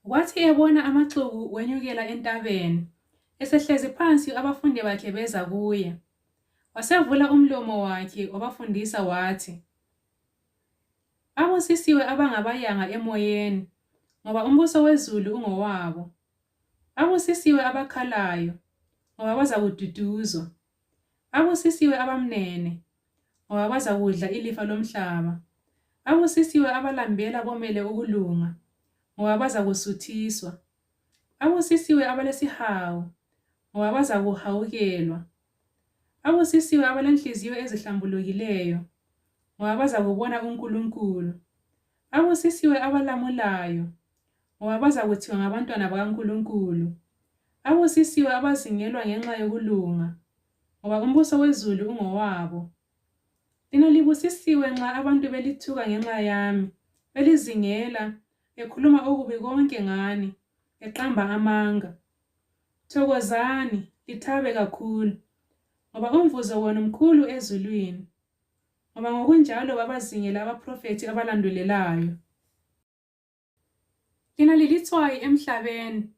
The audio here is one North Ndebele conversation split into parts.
Wathi ebona amaxuku wenyukela entabeni, esehlezi phansi abafundi bakhe beza kuye. Wasevula umlomo wakhe wabafundisa wathi, "Abusisiwe abangabayanga emoyeni, ngoba umbuso wezulu ungowabo. Abusisiwe abakhalayo, ngoba bazakududuzwa. Abusisiwe abamnene, ngoba bazakudla ilifa lomhlaba. Abusisiwe abalambela bomele ukulunga, ngoba bazakusuthiswa. Abusisiwe abalesihawu, ngoba bazakuhawukelwa. Abusisiwe abalenhliziyo ezihlambulukileyo, ngoba bazakubona uNkulunkulu. Abusisiwe abalamulayo, ngoba bazakuthiwa ngabantwana bakaNkulunkulu. Abusisiwe abazingelwa ngenxa yokulunga, ngoba umbuso wezulu ungowabo. Lina libusisiwe nxa abantu belithuka ngenxa yami, belizingela, bekhuluma okubi konke ngani, beqamba amanga. Thokozani, lithabe kakhulu, ngoba umvuzo wenu mkhulu ezulwini, ngoba ngokunjalo babazingela abaphrofethi abalandulelayo. Lina lilitswayi emhlabeni,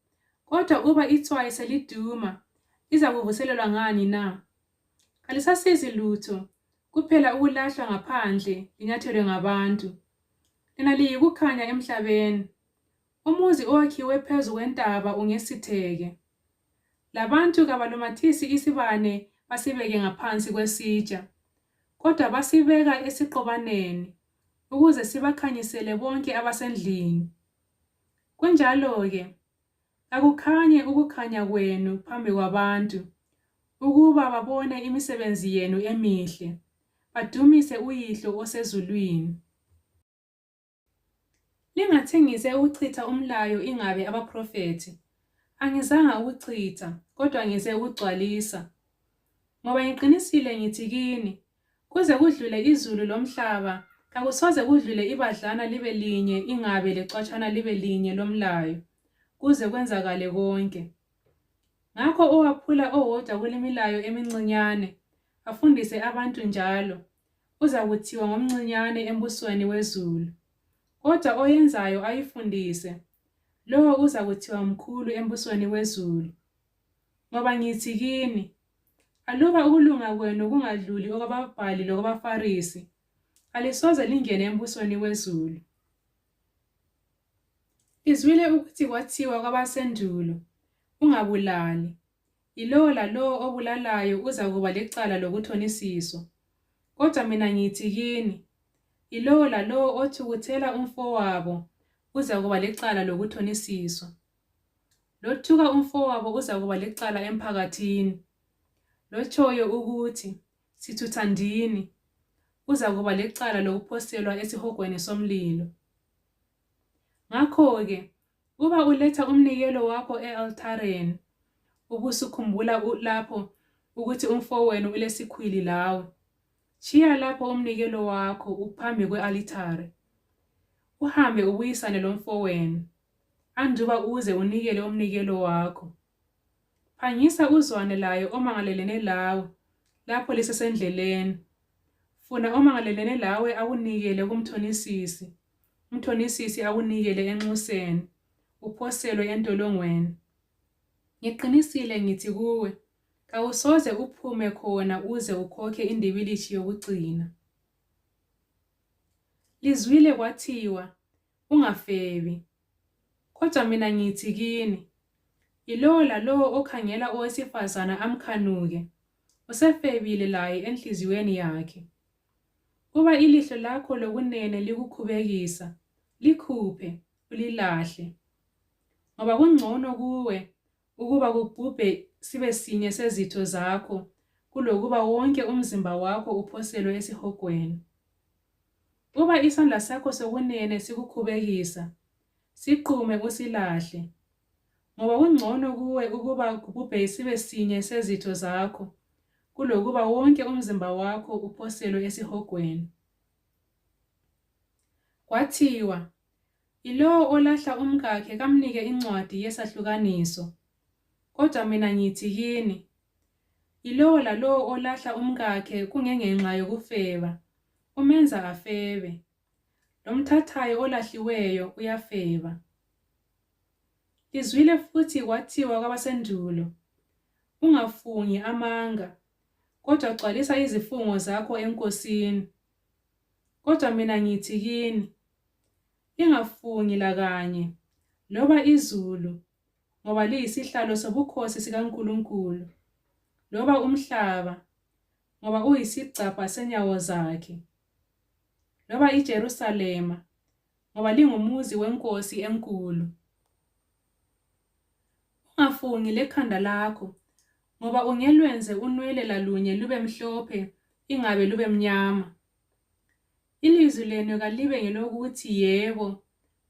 kodwa uba itswayi seliduma, liza kuvuselelwa ngani na? Kalisasizi lutho, kuphela ukulahlwa ngaphandle linyathelwe ngabantu. Lina liyikukhanya emhlabeni. Umuzi owakhiwe phezu kwentaba ungesitheke. Labantu kabalumathisi isibane basibeke ngaphansi kwesitsha, kodwa basibeka esiqobaneni, ukuze sibakhanyisele bonke abasendlini. Kunjalo-ke, akukhanye ukukhanya kwenu phambi kwabantu, ukuba babone imisebenzi yenu emihle, badumise uYihlo osezulwini. Lingathengise ukuchitha umlayo ingabe abaphrofethi. Angizanga ukuchitha, kodwa ngize ukugcwalisa. Ngoba ngiqinisile ngithi kini, kuze kudlule izulu lomhlaba, kakusoze kudlule ibadlana libe linye ingabe lecwatshana libe linye lomlayo, kuze kwenzakale konke. Ngakho owaphula owodwa kulemilayo emincinyane, afundise abantu njalo, uzakuthiwa ngomncinyane embusweni wezulu. Kodwa oyenzayo ayifundise, lowo uzakuthiwa mkhulu embusweni wezulu. Ngoba ngithi kini, aluba ukulunga kwenu kungadluli okwababhali lokwabaFarisi, alisoze lingene embusweni wezulu. Lizwile ukuthi kwathiwa kwabasendulo, ungabulali. Yilowo lalowo obulalayo uzakuba lecala lokuthonisiswa. Kodwa mina ngithi kini, yilowo lalowo othukuthela umfowabo uzakuba lecala lokuthonisiswa. Lothuka umfowabo uzakuba lecala emphakathini. Lotshoyo ukuthi sithuthandini uzakuba lecala lokuphoselwa esihogweni somlilo. Ngakho-ke, uba uletha umnikelo wakho e-altareni, ubusukhumbula lapho ukuthi umfowenu ulesikhwili lawe, tshiya lapho umnikelo wakho uphambi kwe-alithari. Uhambe ubuyisane lomfowenu, anduba uze unikele umnikelo wakho. Phangisa uzwane laye omangalelene lawe lapho lisesendleleni. Funa omangalelene lawe akunikele kumthonisisi, umthonisisi akunikele enxuseni, uphoselwe entolongweni. Ngiqinisile ngithi kuwe, kawusoze uphume khona uze ukhokhe indibilithi yokucina. Lizwile kwathiwa, ungafebi. Kodwa mina ngithi kini, yilowo lalowo okhangela owesifazana amkhanuke, usefebile laye enhliziyweni yakhe. Uba ilihlo lakho lokunene likukhubekisa, likhuphe, ulilahle. Ngoba kungcono kuwe ukuba kubhubhe sibe sinye sezitho zakho, kulokuba wonke umzimba wakho uphoselwe esihogweni. Uba isandla sakho sokunene sikukhubekisa, siqume usilahle. Ngoba kungcono kuwe ukuba kubhubhe sibe sinye sezitho zakho, kulokuba wonke umzimba wakho uphoselwe esihogweni. Kwathiwa, yilowo olahla umkakhe kamnike incwadi yesahlukaniso. Kodwa mina ngithi kini, yilowo lalowo olahla umkakhe kungengenxa yokufeba, umenza afebe. Lomthathayo olahliweyo uyafeba. Lizwile futhi kwathiwa kwabasendulo, ungafungi amanga, kodwa gcwalisa izifungo zakho eNkosini. Kodwa mina ngithi kini, ingafungi lakanye, loba izulu, ngoba liyisihlalo sobukhosi sikaNkulunkulu, loba umhlaba, ngoba uyisigcabha senyawo zakhe, loba iJerusalema, ngoba lingumuzi wenkosi enkulu. Ungafungi lekhanda lakho, ngoba ungelwenze unwele lalunye lube mhlophe ingabe lube mnyama. Ilizwi lenu kalibe ngelokuthi yebo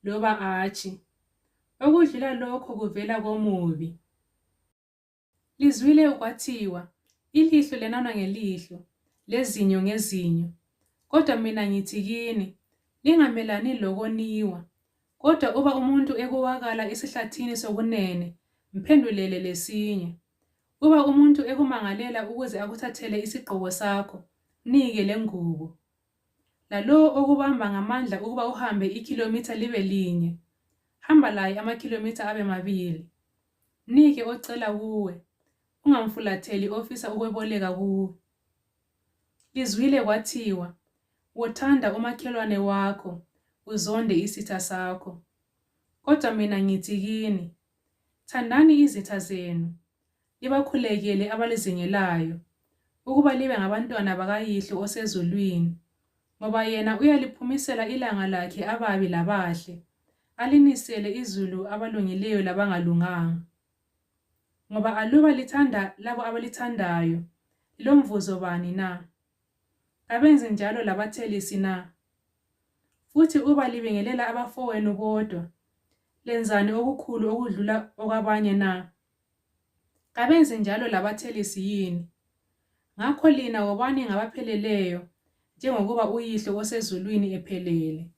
loba atshi, okudlula lokho kuvela komubi. Lizwile kwathiwa, ilihlo lenanwa ngelihlo, lezinyo ngezinyo. Kodwa mina ngithi kini, lingamelani lokoniwa. Kodwa uba umuntu ekuwakala esihlathini sokunene, mphendulele lesinye. Uba umuntu ekumangalela ukuze akuthathele isigqoko sakho, nike lengubo. Lalowo okubamba ngamandla ukuba uhambe ikhilomitha libe linye, hamba laye amakhilomitha abe 2. Nike ocela kuwe, ungamfulatheli ofisa ukweboleka kuwe. Lizwile kwathiwa, wothanda umakhelwane wakho, uzonde isitha sakho. Kodwa mina ngithi kini, thandani izitha zenu, libakhulekele abalizingelayo, ukuba libe ngabantwana bakayihlo osezulwini, ngoba yena uyaliphumisela ilanga lakhe ababi labahle, alinisele izulu abalungileyo labangalunganga. Ngoba aluba lithanda labo abalithandayo, lilomvuzo bani na? Kabenzi njalo labathelisi na? Futhi uba libingelela abafowenu bodwa, lenzani okukhulu okudlula okwabanye na? Kabenzi njalo labathelisi yini? Ngakho lina wobani ngabapheleleyo, njengokuba uyihlo osezulwini ephelele.